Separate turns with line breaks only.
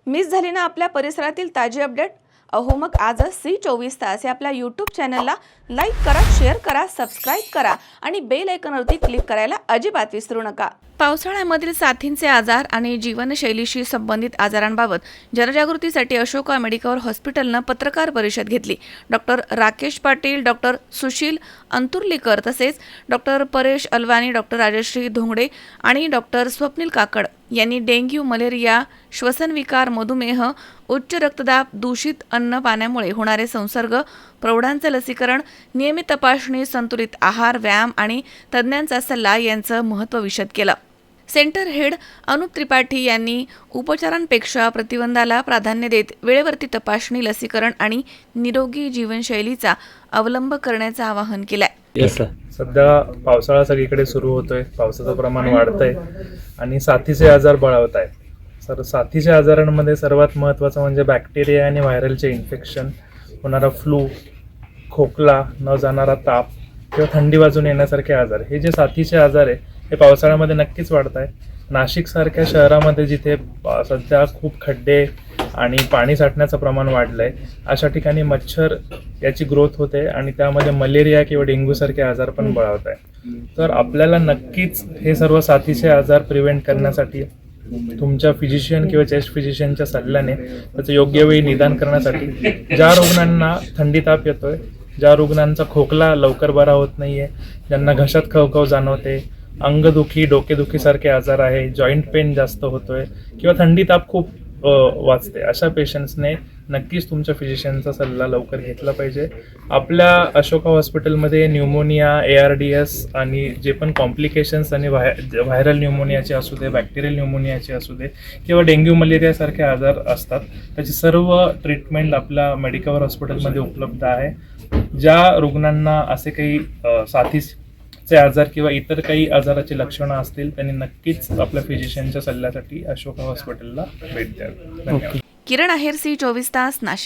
Miss झाली ना आपल्या परिसरातील ताजी अपडेट? अहो मग आजच C24 तास या आपल्या यूट्यूब चॅनलला लाईक करा, शेअर करा, सबस्क्राईब करा आणि बेल आयकॉनवरती क्लिक करायला अजिबात विसरू नका. पावसाळ्यामधील साथींचे आजार आणि जीवनशैलीशी संबंधित आजारांबाबत जनजागृतीसाठी अशोका मेडिकल हॉस्पिटलनं पत्रकार परिषद घेतली. डॉक्टर राकेश पाटील, डॉक्टर सुशील अंतुर्लीकर तसेच डॉक्टर परेश अलवानी, डॉक्टर राजश्री धोंगडे आणि डॉक्टर स्वप्नील काकड यांनी डेंग्यू, मलेरिया, श्वसनविकार, मधुमेह, उच्च रक्तदाब, दूषित अन्न पाण्यामुळे होणारे संसर्ग, प्रौढांचे लसीकरण, नियमित तपासणी, संतुलित आहार, व्यायाम आणि तज्ज्ञांचा सल्ला यांचं महत्त्व विशद केलं. सेंटर हेड अनुप त्रिपाठी यांनी उपचारांपेक्षा प्रतिबंधाला प्राधान्य देत वेळेवरती तपासणी, लसीकरण आणि निरोगी जीवनशैलीचा अवलंब करण्याचं आवाहन केलंय.
सध्या पावसाळा सगळीकडे सुरू होतोय, पावसाचं प्रमाण वाढतंय आणि साथीचे आजार बळावत आहे. तर साथीच्या आजारांमध्ये सर्वात महत्त्वाचं म्हणजे बॅक्टेरिया आणि व्हायरलचे इन्फेक्शन, होणारा फ्लू, खोकला, न जाणारा ताप किंवा थंडी वाजून येण्यासारखे आजार. हे जे साथीचे आजार आहे हे पावसाळ्यामध्ये नक्कीच वाढत आहे. नाशिकसारख्या शहरामध्ये जिथे सध्या खूप खड्डे आणि पाणी साठण्याचं प्रमाण वाढलं आहे, अशा ठिकाणी मच्छर याची ग्रोथ होते आणि त्यामध्ये मलेरिया किंवा डेंग्यूसारखे आजार पण बळावत आहे. तर आपल्याला नक्कीच हे सर्व साथीचे आजार प्रिव्हेंट करण्यासाठी तुमच्या फिजिशियन किंवा चेस्ट फिजिशियनच्या सल्ल्याने त्याचं योग्य वेळी निदान करण्यासाठी, ज्या रुग्णांना थंडी ताप येतोय, ज्या रुग्णांचा खोकला लवकर बरा होत नाहीये, ज्यांना घशात खवखव जाणवते, अंगदुखी, डोकेदुखीसारखे आजार आहे, जॉईंट पेन जास्त होतोय किंवा थंडी ताप खूप वाचते, अशा पेशंट्सने नक्कीच तुमच्या फिजिशियनचा सल्ला लवकर घेतला पाहिजे. आपल्या अशोका हॉस्पिटलमध्ये न्यूमोनिया, ARDS आणि जे पण कॉम्प्लिकेशन्स आणि व्हायरल न्यूमोनियाचे असू दे, बॅक्टेरियल न्यूमोनियाचे असू दे किंवा डेंग्यू, मलेरियासारखे आजार असतात, त्याची सर्व ट्रीटमेंट आपल्या मेडिकल हॉस्पिटलमध्ये उपलब्ध आहे. ज्या रुग्णांना असे काही साथीचे आजार किंवा इतर काही आजाराची लक्षणं असतील त्यांनी नक्कीच आपल्या फिजिशियनच्या सल्ल्यासाठी अशोका हॉस्पिटलला भेट द्यावी.
किरण आहेर, C24 तास, नाशिक.